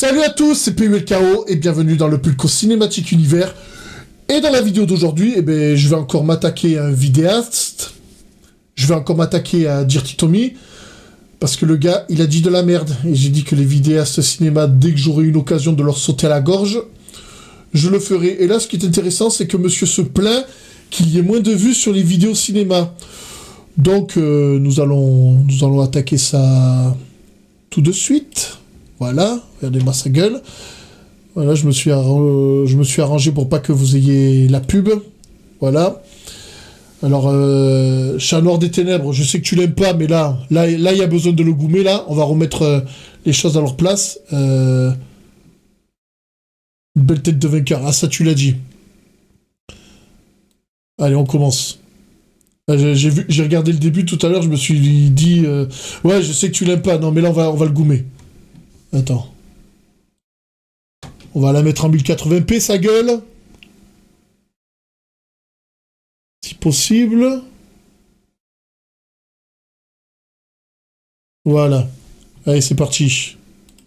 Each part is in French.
Salut à tous, c'est PULKO et bienvenue dans le Pulco Cinématique Univers. Et dans la vidéo d'aujourd'hui, je vais encore m'attaquer à un vidéaste. Je vais encore m'attaquer à Dirty Tommy. Parce que le gars, il a dit de la merde. Et j'ai dit que les vidéastes cinéma, dès que j'aurai une occasion de leur sauter à la gorge, je le ferai. Et là, ce qui est intéressant, c'est que monsieur se plaint qu'il y ait moins de vues sur les vidéos cinéma. Donc, nous allons attaquer ça tout de suite. Voilà, regardez-moi sa gueule. Voilà, je me suis arrangé pour pas que vous ayez la pub. Voilà. Alors, Chat Noir des Ténèbres, je sais que tu l'aimes pas, mais là, il y a besoin de le goumer, là. On va remettre les choses à leur place. Une belle tête de vainqueur. Ah, ça, tu l'as dit. Allez, on commence. J'ai regardé le début tout à l'heure, je me suis dit... ouais, je sais que tu l'aimes pas. Non, mais là, on va le goumer. Attends. On va la mettre en 1080p, sa gueule. Si possible. Voilà. Allez, c'est parti.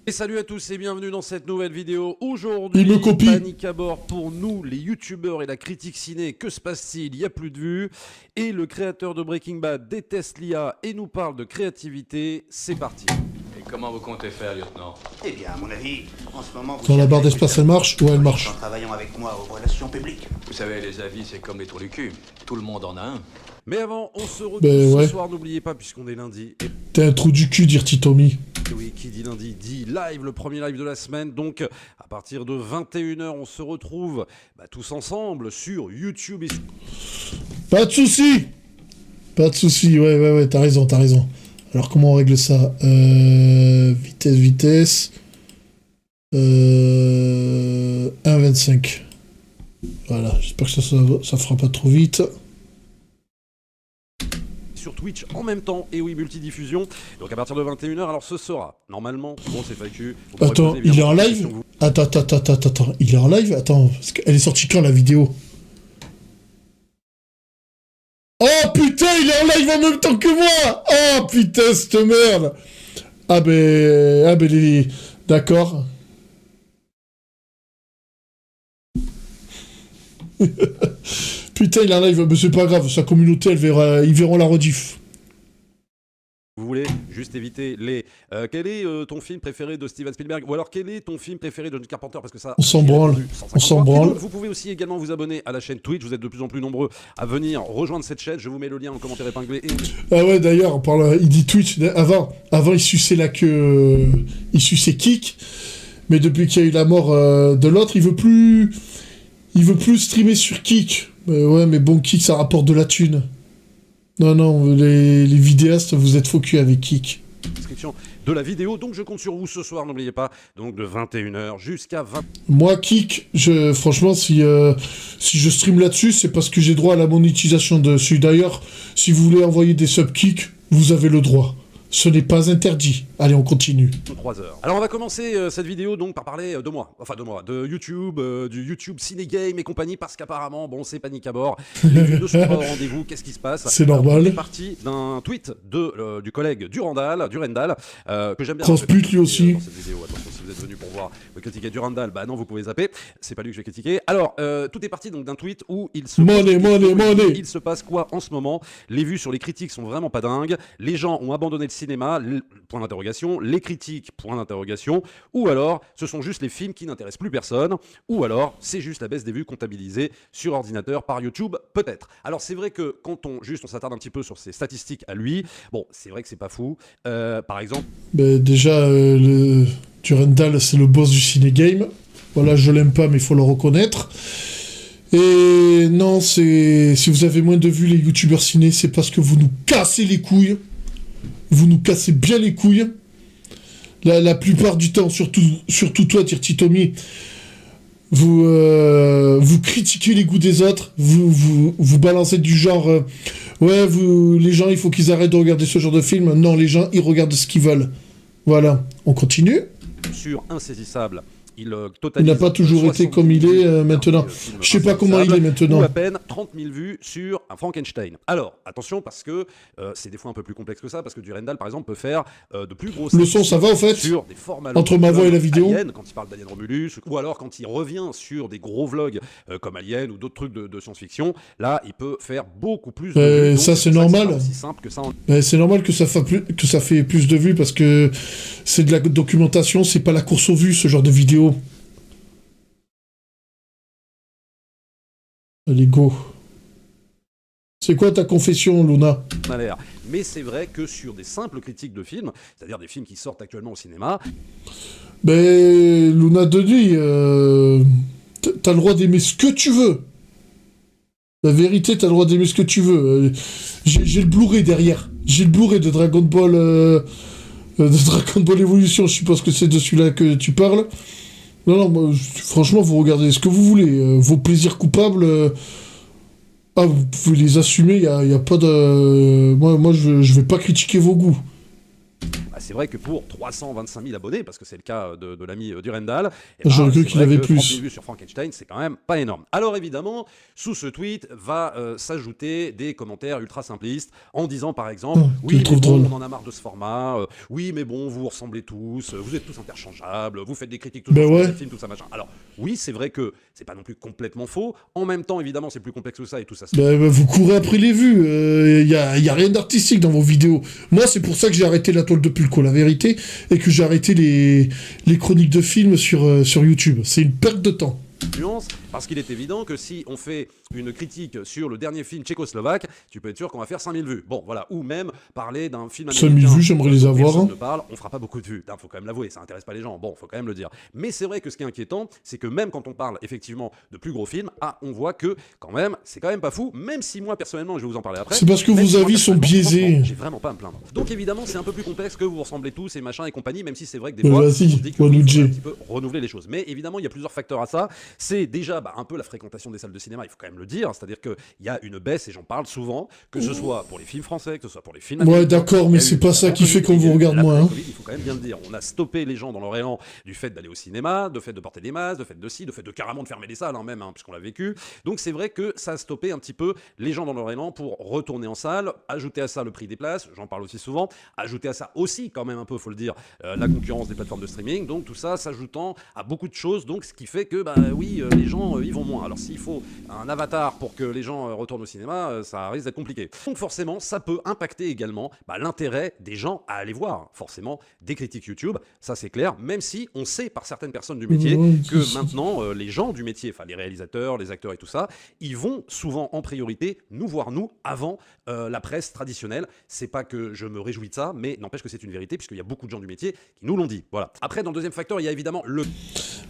Et salut à tous et bienvenue dans cette nouvelle vidéo. Aujourd'hui, il me copie. Panique à bord pour nous, les youtubeurs et la critique ciné. Que se passe-t-il? Il n'y a plus de vues. Et le créateur de Breaking Bad déteste l'IA et nous parle de créativité. C'est parti. Et comment vous comptez faire, lieutenant? Eh bien, à mon avis, en ce moment... Dans la barre d'espace, elle marche? Ouais, elle marche. En travaillant avec moi aux relations publiques. Vous savez, les avis, c'est comme les trous du cul. Tout le monde en a un. Mais avant, on se retrouve ce soir, n'oubliez pas, puisqu'on est lundi. Et... T'es un trou du cul, Dirty Tommy. Oui, qui dit lundi dit live, le premier live de la semaine. Donc, à partir de 21h, on se retrouve tous ensemble sur YouTube. Et... Pas de soucis. Pas de soucis, ouais, t'as raison. Alors, comment on règle ça? Vitesse. 1,25. Voilà, j'espère que ça fera pas trop vite. Sur Twitch en même temps, et oui, multidiffusion. Donc à partir de 21h, alors ce sera normalement, bon c'est FAQ. Attends, il est en live? Attends, il est en live? Attends, parce qu'elle est sortie quand la vidéo? Oh putain, il est en live en même temps que moi! Oh putain, cette merde! D'accord. Putain, il est en live, mais c'est pas grave, sa communauté, ils verront la rediff. Vous voulez juste éviter les... quel est ton film préféré de Steven Spielberg? Ou alors quel est ton film préféré de John Carpenter? Parce que ça... On s'en branle. Vous pouvez aussi également vous abonner à la chaîne Twitch. Vous êtes de plus en plus nombreux à venir rejoindre cette chaîne. Je vous mets le lien en commentaire épinglé. Et... Ah ouais, d'ailleurs, il dit Twitch. Avant, il suçait la queue... il suçait Kik. Mais depuis qu'il y a eu la mort de l'autre, il veut plus streamer sur Kik. Ouais, mais bon, Kik, ça rapporte de la thune. Non, les vidéastes, vous êtes faux cul avec Kik. Description de la vidéo, donc je compte sur vous ce soir, n'oubliez pas, donc de 21h jusqu'à 20h. Moi, Kik, franchement, si je stream là-dessus, c'est parce que j'ai droit à la monétisation dessus. D'ailleurs, si vous voulez envoyer des subs Kik, vous avez le droit. Ce n'est pas interdit. Allez, on continue. 3 heures. Alors on va commencer cette vidéo donc par parler de moi, de YouTube, du YouTube Ciné Game et compagnie, parce qu'apparemment, bon, c'est panique à bord. Les vues ne sont pas au rendez-vous, qu'est-ce qui se passe? C'est normal. On est parti d'un tweet du collègue Durandal, que j'aime bien. Transpute lui aussi. Dans cette vidéo, attention, si vous êtes venu pour voir critiquer Durandal, non, vous pouvez zapper. C'est pas lui que je vais critiquer. Alors, tout est parti donc d'un tweet où il se money. Il se passe quoi en ce moment? Les vues sur les critiques sont vraiment pas dingues. Les gens ont abandonné le cinéma, point d'interrogation, les critiques, point d'interrogation, ou alors ce sont juste les films qui n'intéressent plus personne, ou alors c'est juste la baisse des vues comptabilisée sur ordinateur par YouTube, peut-être. Alors c'est vrai que quand on s'attarde un petit peu sur ses statistiques à lui, bon, c'est vrai que c'est pas fou. Par exemple... déjà, Durandal, c'est le boss du ciné game. Voilà, je l'aime pas, mais il faut le reconnaître. Et non, si vous avez moins de vues, les youtubeurs ciné, c'est parce que vous nous cassez les couilles. Vous nous cassez bien les couilles. La plupart du temps, surtout toi, Dirty Tommy, vous critiquez les goûts des autres, vous balancez du genre les gens, il faut qu'ils arrêtent de regarder ce genre de film. Non, les gens, ils regardent ce qu'ils veulent. Voilà, on continue. Sur Insaisissable Il Il totalise n'a pas toujours été 70 comme il 000 est vues maintenant. sur un film Je sais pas comment il est insaisissable, maintenant. ou à peine 30 000 vues sur un Frankenstein. Alors, attention, parce que c'est des fois un peu plus complexe que ça, parce que Durandal, par exemple, peut faire de plus grosses Le son, ça va, au fait sur des formats Entre longs ma voix et comme la vidéo Alien, quand il parle d'Alien Romulus, ou alors quand il revient sur des gros vlogs comme Alien ou d'autres trucs de science-fiction, là, il peut faire beaucoup plus de vues. Donc, ça, c'est pour que normal. pas aussi simple que ça. C'est normal que ça fait plus de vues parce que c'est de la documentation, c'est pas la course aux vues, ce genre de vidéo. Allez, go. C'est quoi ta confession, Luna? Mais c'est vrai que sur des simples critiques de films, c'est-à-dire des films qui sortent actuellement au cinéma, Luna Denis, t'as le droit d'aimer ce que tu veux. La vérité, t'as le droit d'aimer ce que tu veux. J'ai le Blu-ray derrière. J'ai le Blu-ray de Dragon Ball... de Dragon Ball Evolution, je suppose que c'est de celui-là que tu parles. Non, moi, franchement, vous regardez ce que vous voulez. Vos plaisirs coupables... vous pouvez les assumer, y a pas de... Moi, je vais pas critiquer vos goûts. c'est vrai que pour 325 000 abonnés, parce que c'est le cas de l'ami Durandal, j'aurais cru qu'il avait plus. 30 000 vues sur Frankenstein, c'est quand même pas énorme. Alors évidemment, sous ce tweet va s'ajouter des commentaires ultra simplistes en disant par exemple oui mais bon, on en a marre de ce format, oui mais bon vous ressemblez tous, vous êtes tous interchangeables, vous faites des critiques tous sur les films, tout ça machin. Alors oui c'est vrai que c'est pas non plus complètement faux, en même temps évidemment c'est plus complexe que ça et tout ça. Vous courez après les vues, y a rien d'artistique dans vos vidéos. Moi c'est pour ça que j'ai arrêté la toile de Pulco, la vérité, et que j'ai arrêté les chroniques de films sur YouTube. C'est une perte de temps. Parce qu'il est évident que si on fait une critique sur le dernier film tchécoslovaque, tu peux être sûr qu'on va faire 5000 vues. Bon, voilà. Ou même parler d'un film américain. 5000 vues, j'aimerais les avoir. Personne ne parle, on fera pas beaucoup de vues. Faut quand même l'avouer, ça intéresse pas les gens. Bon, faut quand même le dire. Mais c'est vrai que ce qui est inquiétant, c'est que même quand on parle effectivement de plus gros films, on voit que quand même, c'est quand même pas fou. Même si moi personnellement, je vais vous en parler après. C'est parce que vos avis sont biaisés. J'ai vraiment pas à me plaindre. Donc évidemment, c'est un peu plus complexe que vous ressemblez tous et machin et compagnie, même si c'est vrai que des fois, on se dit qu'il faut un petit peu renouveler les choses. Mais évidemment, il y a plusieurs facteurs à ça. C'est déjà un peu la fréquentation des salles de cinéma, il faut quand même le dire, c'est-à-dire qu'il y a une baisse, et j'en parle souvent, que ce soit pour les films français, que ce soit pour les films américains. Ouais, d'accord, mais c'est pas ça qui fait qu'on vous regarde moins. Hein. Il faut quand même bien le dire, on a stoppé les gens dans leur élan du fait d'aller au cinéma, du fait de porter des masques, du fait de carrément de fermer les salles, même, puisqu'on l'a vécu. Donc c'est vrai que ça a stoppé un petit peu les gens dans leur élan pour retourner en salle, ajouter à ça le prix des places, j'en parle aussi souvent, ajouter à ça aussi, quand même un peu, faut le dire, la concurrence des plateformes de streaming, donc tout ça s'ajoutant à beaucoup de choses, donc ce qui fait que, oui, les gens y vont moins. Alors s'il faut un avatar pour que les gens retournent au cinéma, ça risque d'être compliqué. Donc forcément, ça peut impacter également l'intérêt des gens à aller voir forcément des critiques YouTube, ça c'est clair, même si on sait par certaines personnes du métier que maintenant, les gens du métier, enfin les réalisateurs, les acteurs et tout ça, ils vont souvent en priorité nous voir nous avant la presse traditionnelle. C'est pas que je me réjouis de ça, mais n'empêche que c'est une vérité puisqu'il y a beaucoup de gens du métier qui nous l'ont dit. Voilà. Après, dans le deuxième facteur, il y a évidemment le...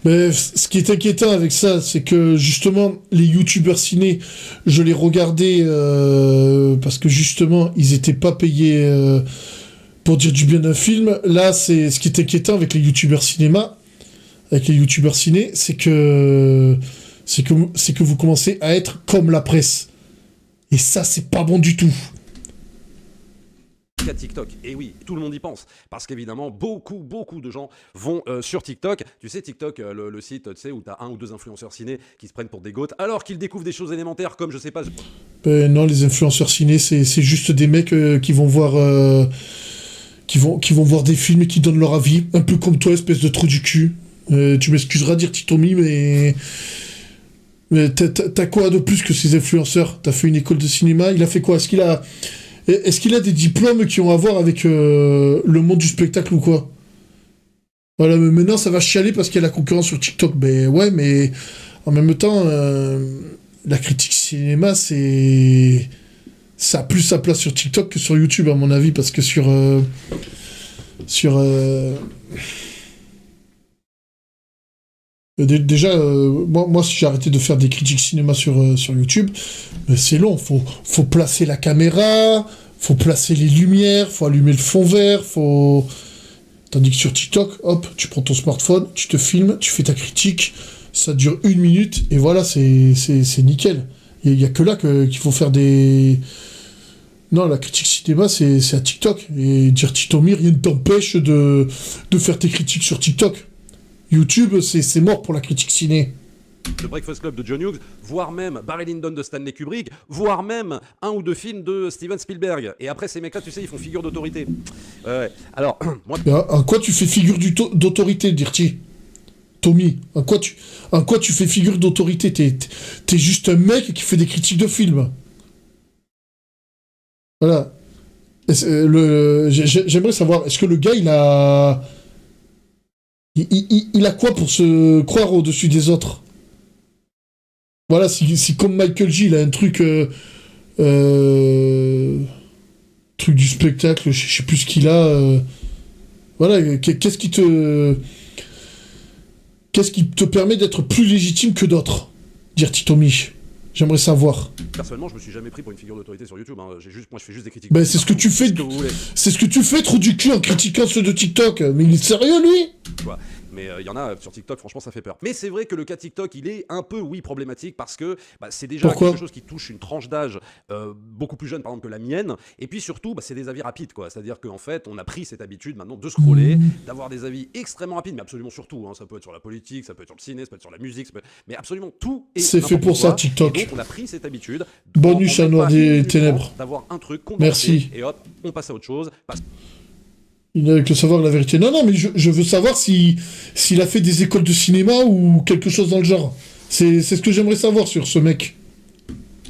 Mais ce qui est inquiétant avec ça, c'est que justement, les youtubeurs ciné, je les regardais parce que justement, ils étaient pas payés pour dire du bien d'un film. Là, c'est ce qui est inquiétant avec les youtubeurs cinéma, avec les youtubeurs ciné, c'est que vous commencez à être comme la presse. Et ça, c'est pas bon du tout. À TikTok. Et oui, tout le monde y pense. Parce qu'évidemment, beaucoup de gens vont sur TikTok. Tu sais, TikTok, le site où tu as 1 ou 2 influenceurs ciné qui se prennent pour des goths, alors qu'ils découvrent des choses élémentaires comme, je sais pas... non, les influenceurs ciné, c'est juste des mecs qui vont voir... qui vont voir des films et qui donnent leur avis. Un peu comme toi, espèce de trou du cul. Tu m'excuseras de dire Titomi, mais t'as quoi de plus que ces influenceurs? T'as fait une école de cinéma? Il a fait quoi? Est-ce qu'il a des diplômes qui ont à voir avec le monde du spectacle ou quoi? Voilà, mais maintenant ça va chialer parce qu'il y a la concurrence sur TikTok. Ben ouais, mais en même temps, la critique cinéma, ça a plus sa place sur TikTok que sur YouTube, à mon avis, parce que déjà, moi, si j'ai arrêté de faire des critiques cinéma sur YouTube, c'est long. Faut placer la caméra, faut placer les lumières, faut allumer le fond vert, Tandis que sur TikTok, hop, tu prends ton smartphone, tu te filmes, tu fais ta critique, ça dure 1 minute, et voilà, c'est nickel. Il n'y a que là qu'il faut faire des... Non, la critique cinéma, c'est à TikTok. Et dire Titomi, rien ne t'empêche de faire tes critiques sur TikTok. YouTube, c'est mort pour la critique ciné. The Breakfast Club de John Hughes, voire même Barry Lyndon de Stanley Kubrick, voire même un ou deux films de Steven Spielberg. Et après, ces mecs-là, tu sais, ils font figure d'autorité. Ouais. Alors, moi... En quoi tu fais figure d'autorité, Dirty Tommy, en quoi tu fais figure d'autorité? T'es juste un mec qui fait des critiques de films. Voilà. J'aimerais savoir, est-ce que le gars, il a... Il a quoi pour se croire au-dessus des autres? Voilà, si comme Michael J, il a un truc... truc du spectacle, je sais plus ce qu'il a... Voilà, qu'est-ce qui te permet d'être plus légitime que d'autres? Dirty Tommy. J'aimerais savoir. Personnellement, je me suis jamais pris pour une figure d'autorité sur YouTube. Hein. Moi, je fais juste des critiques. Ben, c'est ce que tu fais. C'est ce que tu fais, trou du cul, en critiquant ceux de TikTok. Mais il est sérieux, lui? Tu vois. Mais il y en a sur TikTok, franchement, ça fait peur. Mais c'est vrai que le cas TikTok, il est un peu, oui, problématique parce que c'est déjà quelque chose qui touche une tranche d'âge beaucoup plus jeune, par exemple, que la mienne. Et puis surtout, c'est des avis rapides, quoi. C'est-à-dire qu'en fait, on a pris cette habitude maintenant de scroller, d'avoir des avis extrêmement rapides, mais absolument sur tout. Hein. Ça peut être sur la politique, ça peut être sur le ciné, ça peut être sur la musique, mais absolument tout. C'est fait pour ça, TikTok. Et donc, on a pris cette habitude. Bonus à Noir des Ténèbres. D'avoir un truc condensé. Merci. Et hop, on passe à autre chose. Avec le savoir, la vérité. Non, mais je veux savoir s'il a fait des écoles de cinéma ou quelque chose dans le genre. C'est ce que j'aimerais savoir sur ce mec.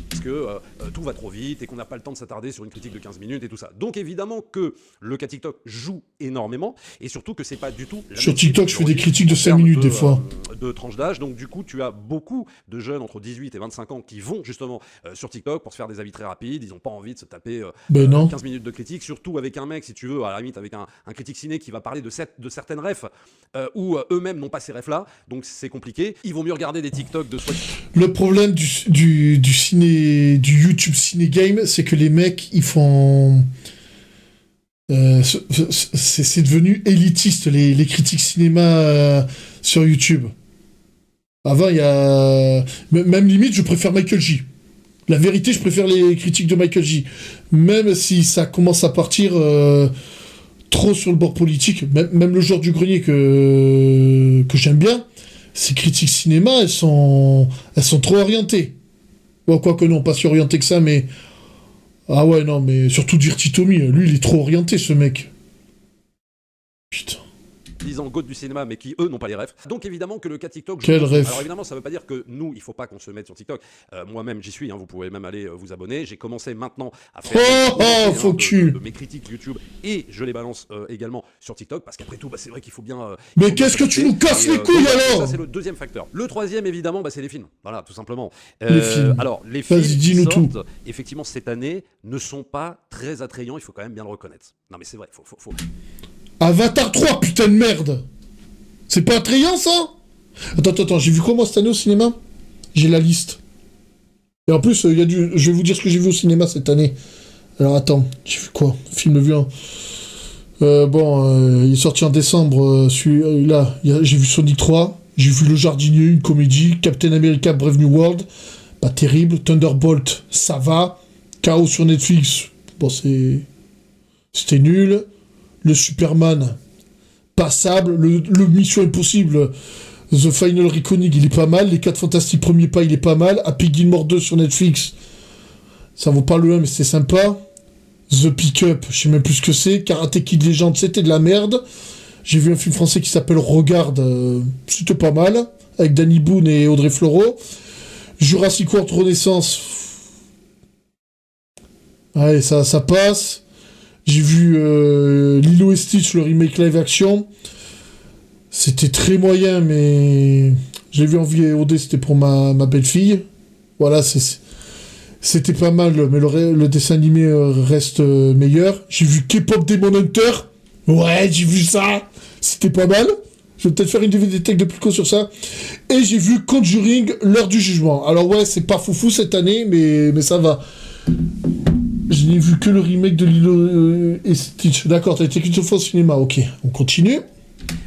Parce que tout va trop vite et qu'on n'a pas le temps de s'attarder sur une critique de 15 minutes et tout ça. Donc évidemment que le cas TikTok joue énormément et surtout que c'est pas du tout... Sur TikTok, je fais des critiques de 5 minutes des fois. De tranche d'âge, donc du coup tu as beaucoup de jeunes entre 18 et 25 ans qui vont justement sur TikTok pour se faire des avis très rapides, ils n'ont pas envie de se taper 15 minutes de critique, surtout avec un mec, si tu veux, à la limite avec un critique ciné qui va parler de certaines refs où eux-mêmes n'ont pas ces refs là, donc c'est compliqué. Ils vont mieux regarder des TikTok de soi. Le problème du ciné, du YouTube ciné game, c'est que les mecs, ils font... c'est devenu élitiste, les critiques cinéma sur YouTube. Avant, il y a... Même limite, je préfère Michael J. La vérité, je préfère les critiques de Michael J. Même si ça commence à partir trop sur le bord politique, même le genre du grenier que j'aime bien, ces critiques cinéma, elles sont trop orientées. Bon, quoique non, pas si orienté que ça, mais... Ah ouais, non, mais surtout Dirty Tommy, lui, il est trop orienté, ce mec. Putain. Disant GOAT du cinéma, mais qui, eux, n'ont pas les refs. Donc, évidemment, que le cas TikTok... Quel ref? Alors, évidemment, ça veut pas dire que nous, il faut pas qu'on se mette sur TikTok. Moi-même, j'y suis, hein, vous pouvez même aller vous abonner. J'ai commencé maintenant à faire de mes critiques YouTube et je les balance également sur TikTok, parce qu'après tout, c'est vrai qu'il faut bien... mais qu'est-ce que tu nous casses les couilles, alors? Ça, c'est le deuxième facteur. Le troisième, évidemment, c'est les films. Voilà, tout simplement. Les films. Alors, les films qui dis-nous sortent, tout. effectivement, cette année, ne sont pas très attrayants, il faut quand même bien le reconnaître. Non, mais c'est vrai, faut... Avatar 3, putain de merde! C'est pas attrayant, ça? Attends, j'ai vu quoi, moi, cette année, au cinéma? J'ai la liste. Et en plus, je vais vous dire ce que j'ai vu au cinéma cette année. Alors, attends, j'ai vu quoi? Film vu, hein. Il est sorti en décembre, celui-là. J'ai vu Sonic 3, j'ai vu Le Jardinier, une comédie, Captain America Brave New World, pas terrible, Thunderbolt, ça va, Chaos sur Netflix, bon, c'était nul, le Superman... passable, le Mission Impossible, The Final Reckoning, il est pas mal, les 4 Fantastiques Premiers Pas, il est pas mal, Happy Gilmore 2 sur Netflix, ça vaut pas le 1, mais c'est sympa, The Pick-up, je sais même plus ce que c'est, Karate Kid Legend, c'était de la merde, j'ai vu un film français qui s'appelle Regarde, c'était pas mal, avec Danny Boone et Audrey Fleurot, Jurassic World Renaissance, ouais, ça passe. J'ai vu Lilo et Stitch, le remake live action. C'était très moyen, mais j'ai vu en VOD, c'était pour ma belle-fille. Voilà, c'était pas mal, mais le dessin animé reste meilleur. J'ai vu K-pop Demon Hunter. Ouais, j'ai vu ça. C'était pas mal. Je vais peut-être faire une DVD tech de Pulco sur ça. Et j'ai vu Conjuring, l'heure du jugement. Alors ouais, c'est pas foufou cette année, mais ça va. Je n'ai vu que le remake de Lilo et Stitch. D'accord, t'as été qu'une seule fois au cinéma. Ok, on continue.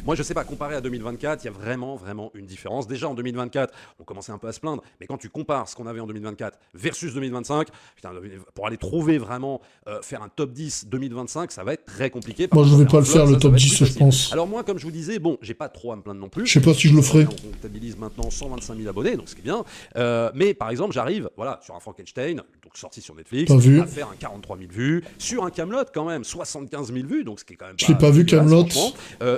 Moi, je sais pas, comparé à 2024, il y a vraiment, vraiment une différence. Déjà, en 2024, on commençait un peu à se plaindre, mais quand tu compares ce qu'on avait en 2024 versus 2025, putain, pour aller trouver vraiment, faire un top 10 2025, ça va être très compliqué. Moi, je vais pas le vlog, faire, le ça top va être 10, plus je pense. Alors moi, comme je vous disais, bon, j'ai pas trop à me plaindre non plus. Je sais pas si je le ferai. On comptabilise maintenant 125 000 abonnés, donc ce qui est bien. Mais par exemple, j'arrive, voilà, sur un Frankenstein, donc sorti sur Netflix, Pas vu. à faire un 43 000 vues, sur un Camelot quand même 75 000 vues, donc ce qui est quand même. Je l'ai pas vu, dégueulasse, Camelot. franchement.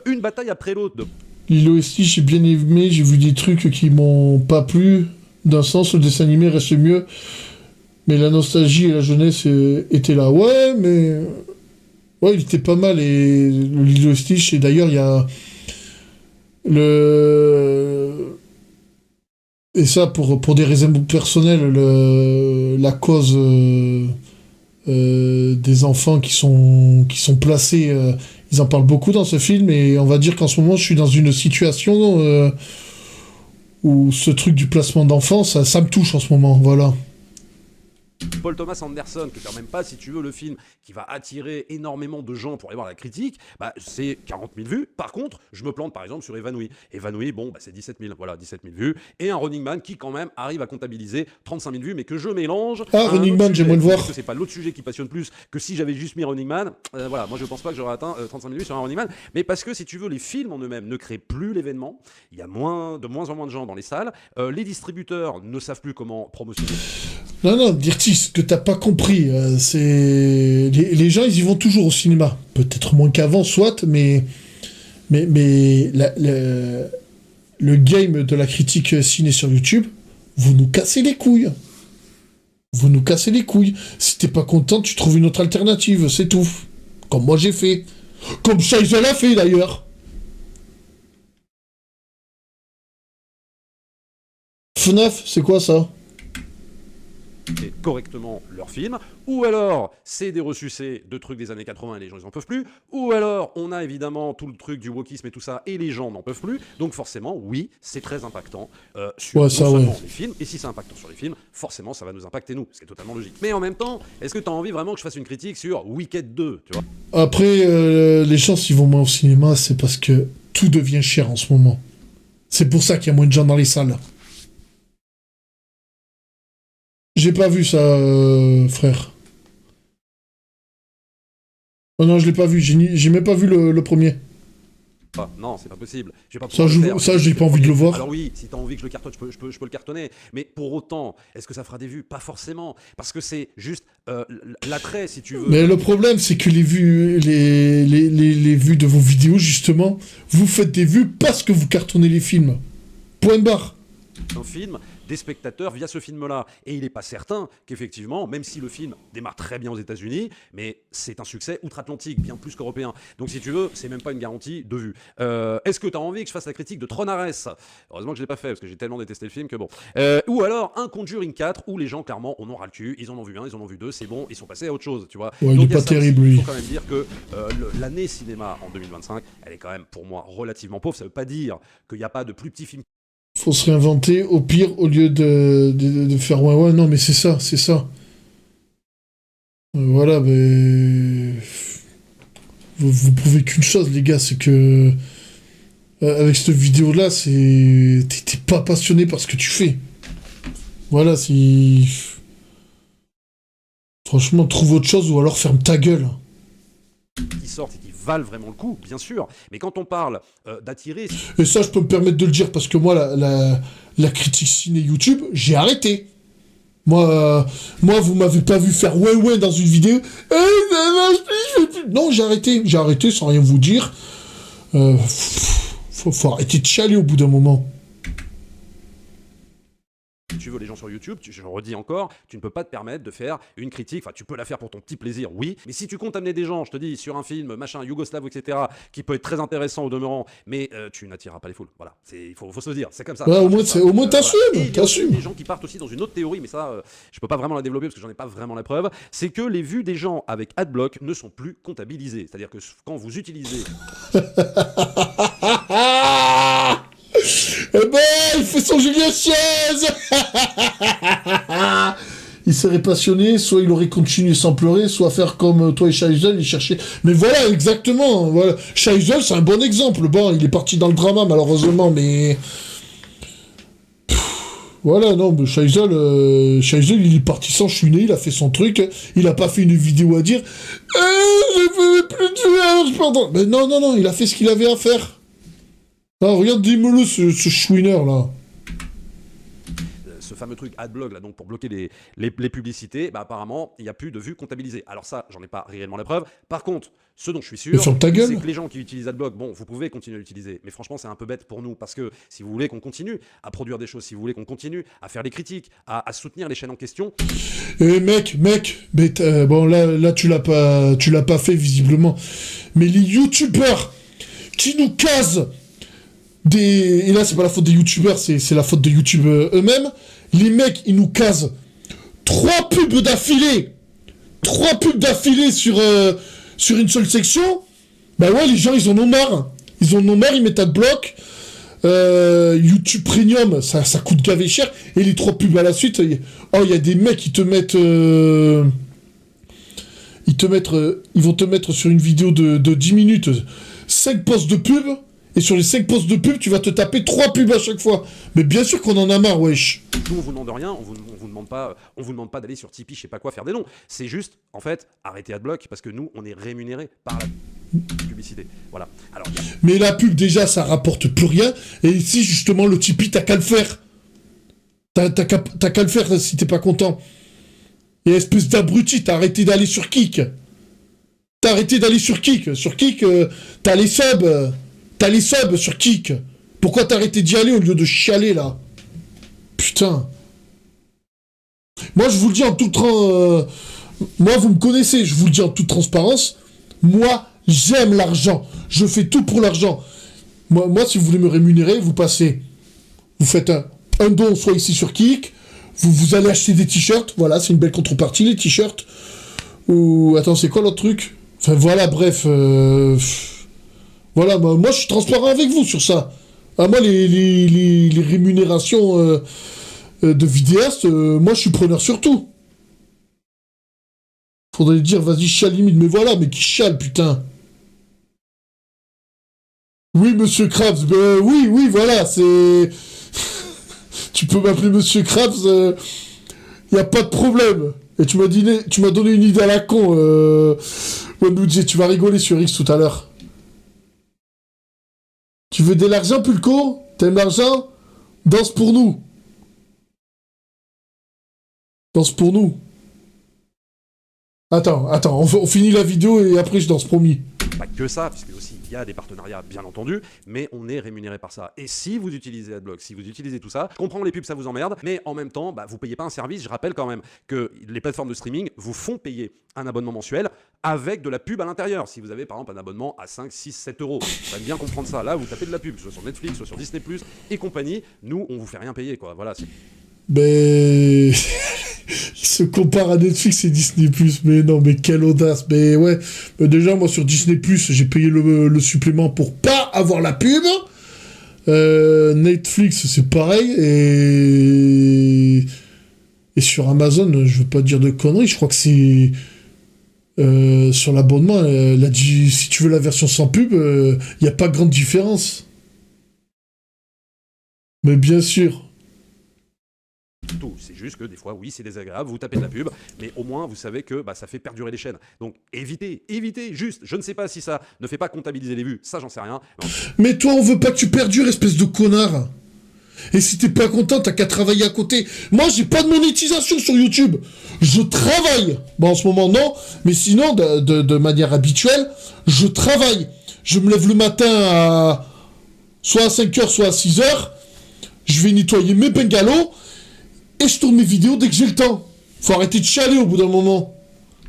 Une bataille après l'autre de Lilo et Stitch, j'ai bien aimé, j'ai vu des trucs qui m'ont pas plu. D'un sens, le dessin animé reste mieux. Mais la nostalgie et la jeunesse étaient là. Ouais, mais... Ouais, il était pas mal, et le Lilo et Stitch, et d'ailleurs, il y a... Et ça, pour des raisons personnelles, la cause des enfants qui sont placés, ils en parlent beaucoup dans ce film, et on va dire qu'en ce moment, je suis dans une situation où ce truc du placement d'enfants, ça me touche en ce moment, voilà. Paul Thomas Anderson, qui est quand même pas, si tu veux, le film qui va attirer énormément de gens pour aller voir la critique, bah, c'est 40 000 vues. Par contre, je me plante par exemple sur Évanoui. Évanoui, bon, bah, c'est 17 000, voilà, 17 000 vues. Et un Running Man qui, quand même, arrive à comptabiliser 35 000 vues, mais que je mélange. Ah, Running Man, j'aimerais le voir. Parce que c'est pas l'autre sujet qui passionne plus que si j'avais juste mis Running Man. Voilà, moi je pense pas que j'aurais atteint 35 000 vues sur un Running Man. Mais parce que, si tu veux, les films en eux-mêmes ne créent plus l'événement. Il y a de moins en moins de gens dans les salles. Les distributeurs ne savent plus comment promotionner. Non, Dirty, ce que t'as pas compris, c'est... Les gens, ils y vont toujours au cinéma. Peut-être moins qu'avant, soit, mais le game de la critique ciné sur YouTube, vous nous cassez les couilles. Vous nous cassez les couilles. Si t'es pas content, tu trouves une autre alternative, c'est tout. Comme moi j'ai fait. Comme Shaisel a fait, d'ailleurs. FNAF, c'est quoi ça ? Correctement leur film, ou alors c'est des ressucés de trucs des années 80 et les gens ils en peuvent plus, ou alors on a évidemment tout le truc du wokisme et tout ça et les gens n'en peuvent plus, donc forcément oui c'est très impactant sur non seulement les films, et si c'est impactant sur les films, forcément ça va nous impacter nous, ce qui est totalement logique. Mais en même temps, est-ce que tu as envie vraiment que je fasse une critique sur Wicked 2, tu vois ? Après, les gens s'ils vont moins au cinéma, c'est parce que tout devient cher en ce moment. C'est pour ça qu'il y a moins de gens dans les salles. J'ai pas vu ça, frère. Oh non, je l'ai pas vu. J'ai même pas vu le premier. Ah, non, c'est pas possible. J'ai pas Ça, j'ai pas envie de le voir. Alors oui, si t'as envie que je le cartonne, je peux le cartonner. Mais pour autant, est-ce que ça fera des vues ? Pas forcément. Parce que c'est juste l'attrait, si tu veux. Mais le problème, c'est que les vues de vos vidéos, justement, vous faites des vues parce que vous cartonnez les films. Point barre. Un film des spectateurs via ce film-là. Et il n'est pas certain qu'effectivement, même si le film démarre très bien aux États-Unis, mais c'est un succès outre-Atlantique, bien plus qu'européen. Donc si tu veux, c'est même pas une garantie de vue. Est-ce que tu as envie que je fasse la critique de Tron Ares ? Heureusement que je l'ai pas fait, parce que j'ai tellement détesté le film que bon. Ou alors un Conjuring 4, où les gens, clairement, en ont ras le cul, ils en ont vu un, ils en ont vu deux, c'est bon, ils sont passés à autre chose, tu vois. Ouais, donc il est pas terrible, lui. Il faut quand même dire que l'année cinéma en 2025, elle est quand même, pour moi, relativement pauvre. Ça veut pas dire qu'il n'y a pas de plus petits films. Faut se réinventer, au pire, au lieu de faire ouais, non, mais c'est ça. Voilà, mais... Vous prouvez qu'une chose, les gars, c'est que... avec cette vidéo-là, c'est... T'es pas passionné par ce que tu fais. Voilà, si... Franchement, trouve autre chose, ou alors ferme ta gueule. Qui sortent et qui valent vraiment le coup, bien sûr. Mais quand on parle d'attirer... Et ça, je peux me permettre de le dire, parce que moi, la critique ciné YouTube, j'ai arrêté. Moi, vous m'avez pas vu faire ouais dans une vidéo. Non, j'ai arrêté sans rien vous dire. Faut arrêter de chialer au bout d'un moment. Si tu veux les gens sur YouTube, je le redis encore, tu ne peux pas te permettre de faire une critique, enfin tu peux la faire pour ton petit plaisir, oui, mais si tu comptes amener des gens, je te dis, sur un film, machin, yougoslave, etc., qui peut être très intéressant au demeurant, mais tu n'attireras pas les foules, voilà, il faut se le dire, c'est comme ça. Ouais, au moins t'assumes, voilà. Il y a des gens qui partent aussi dans une autre théorie, mais ça, je peux pas vraiment la développer parce que j'en ai pas vraiment la preuve, c'est que les vues des gens avec Adblock ne sont plus comptabilisées, c'est-à-dire que quand vous utilisez... Eh ben, il fait son Julien Chiez. il serait passionné, soit il aurait continué sans pleurer, soit faire comme toi et Shaisel, il cherchait... Mais voilà, exactement, voilà. Shaisel, c'est un bon exemple. Bon, il est parti dans le drama, malheureusement, mais... Voilà, non, mais Shaisel, il est parti sans chouiner, il a fait son truc, il a pas fait une vidéo à dire « je veux plus de pardon !» Mais non, il a fait ce qu'il avait à faire. Ah, regarde, dis-moi-le, ce chouineur, là. Ce fameux truc AdBlock là, donc pour bloquer les publicités, bah apparemment il n'y a plus de vues comptabilisées. Alors ça, j'en ai pas réellement la preuve. Par contre, ce dont je suis sûr, ferme ta gueule. c'est que les gens qui utilisent AdBlock, bon, vous pouvez continuer à l'utiliser, mais franchement c'est un peu bête pour nous parce que si vous voulez qu'on continue à produire des choses, si vous voulez qu'on continue à faire des critiques, à soutenir les chaînes en question. Mec, mais bon là tu l'as pas fait visiblement. Mais les youtubeurs qui nous casent et là c'est pas la faute des youtubeurs, c'est la faute de YouTube eux-mêmes. Les mecs, ils nous casent 3 pubs d'affilée sur une seule section. Bah ouais, les gens, ils en ont marre. Ils mettent AdBlock. YouTube Premium, ça coûte gavé cher. Et les 3 pubs à la suite, il y a des mecs qui te mettent... ils vont te mettre sur une vidéo de 10 minutes 5 posts de pub. Et sur les 5 posts de pub, tu vas te taper 3 pubs à chaque fois. Mais bien sûr qu'on en a marre, wesh. Nous, on vous demande rien, on vous demande pas d'aller sur Tipeee, je sais pas quoi, faire des dons. C'est juste, en fait, arrêter AdBlock parce que nous, on est rémunérés par la publicité. Voilà. Alors, mais la pub, déjà, ça rapporte plus rien. Et ici, justement, le Tipeee, t'as qu'à le faire. T'as qu'à le faire si t'es pas content. Et espèce d'abruti, t'as arrêté d'aller sur Kik. Sur Kik, t'as les subs. T'as les subs sur Kik. Pourquoi t'as arrêté d'y aller au lieu de chialer, là? Putain. Moi, je vous le dis en toute... Moi, vous me connaissez, je vous le dis en toute transparence. Moi, j'aime l'argent. Je fais tout pour l'argent. Moi, si vous voulez me rémunérer, vous passez... Vous faites un don, soit ici sur Kik. Vous allez acheter des t-shirts. Voilà, c'est une belle contrepartie, les t-shirts. Ou... Attends, c'est quoi l'autre truc? Enfin, voilà, bref... Voilà, moi je suis transparent avec vous sur ça. Ah, moi, les rémunérations de vidéastes, moi je suis preneur sur tout. Faudrait dire, vas-y, chiale limite, mais voilà, mais qui chiale, putain. Oui, monsieur Krabs, ben oui, voilà, c'est... Tu peux m'appeler monsieur Krabs, y a pas de problème. Et tu m'as donné une idée à la con, Wandoudji, tu vas rigoler sur X tout à l'heure. Tu veux de l'argent, Pulco? T'aimes l'argent? Danse pour nous. Danse pour nous. Attends, on finit la vidéo et après je danse, promis. Pas que ça, puisque aussi il y a des partenariats bien entendu, mais on est rémunéré par ça. Et si vous utilisez AdBlock, si vous utilisez tout ça, je comprends les pubs ça vous emmerde, mais en même temps, vous payez pas un service. Je rappelle quand même que les plateformes de streaming vous font payer un abonnement mensuel avec de la pub à l'intérieur. Si vous avez par exemple un abonnement à 5, 6, 7 euros, vous allez bien comprendre ça. Là, vous tapez de la pub, soit sur Netflix, soit sur Disney+, et compagnie. Nous, on vous fait rien payer, quoi. Voilà. Mais... Il se compare à Netflix et Disney+, mais non, mais quelle audace. Mais ouais, mais déjà, moi, sur Disney+, j'ai payé le supplément pour pas avoir la pub. Netflix, c'est pareil, et sur Amazon, je veux pas dire de conneries, je crois que c'est... sur l'abonnement, elle a dit, si tu veux la version sans pub, il n'y a pas grande différence. Mais bien sûr. Tout. C'est juste que des fois, oui, c'est désagréable, vous tapez de la pub, mais au moins, vous savez que ça fait perdurer les chaînes. Donc, évitez, juste. Je ne sais pas si ça ne fait pas comptabiliser les vues, ça, j'en sais rien. Mais toi, on veut pas que tu perdures, espèce de connard. Et si t'es pas content, t'as qu'à travailler à côté. Moi, j'ai pas de monétisation sur YouTube. Je travaille. Bon, en ce moment, non. Mais sinon, de manière habituelle, je travaille. Je me lève le matin à... soit à 5h, soit à 6h. Je vais nettoyer mes bungalows. Et je tourne mes vidéos dès que j'ai le temps. Faut arrêter de chialer au bout d'un moment.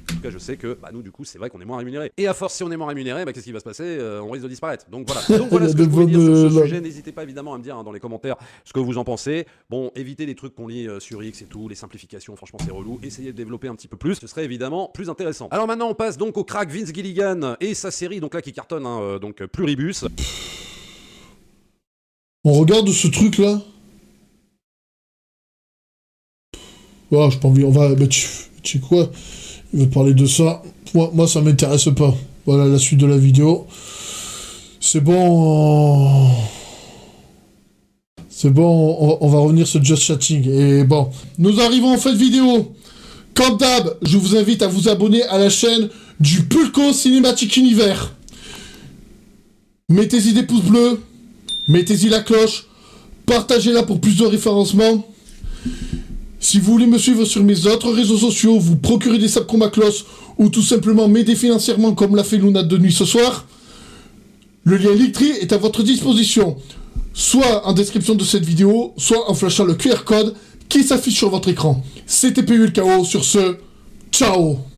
En tout cas, je sais que nous, du coup, c'est vrai qu'on est moins rémunérés. Et à force, si on est moins rémunérés, qu'est-ce qui va se passer? On risque de disparaître. Donc voilà. Donc voilà ce que je voulais dire sur ce sujet. N'hésitez pas évidemment à me dire dans les commentaires ce que vous en pensez. Bon, évitez les trucs qu'on lit sur X et tout, les simplifications, franchement, c'est relou. Essayez de développer un petit peu plus, ce serait évidemment plus intéressant. Alors maintenant, on passe donc au crack Vince Gilligan et sa série, donc là, qui cartonne, donc Pluribus. On regarde ce truc-là. Oh, j'ai pas envie, on va... Bah, tu sais quoi? Il veut parler de ça. Moi ça m'intéresse pas. Voilà la suite de la vidéo. C'est bon... C'est bon, on va revenir sur Just Chatting. Et bon, nous arrivons en fin de vidéo. Comme d'hab, je vous invite à vous abonner à la chaîne du Pulco Cinématique Univers. Mettez-y des pouces bleus, mettez-y la cloche, partagez-la pour plus de référencement. Si vous voulez me suivre sur mes autres réseaux sociaux, vous procurez des sacs combat cloche ou tout simplement m'aider financièrement comme l'a fait Luna de nuit ce soir, le lien Linktree est à votre disposition, soit en description de cette vidéo, soit en flashant le QR code qui s'affiche sur votre écran. C'était PULKO, sur ce, ciao.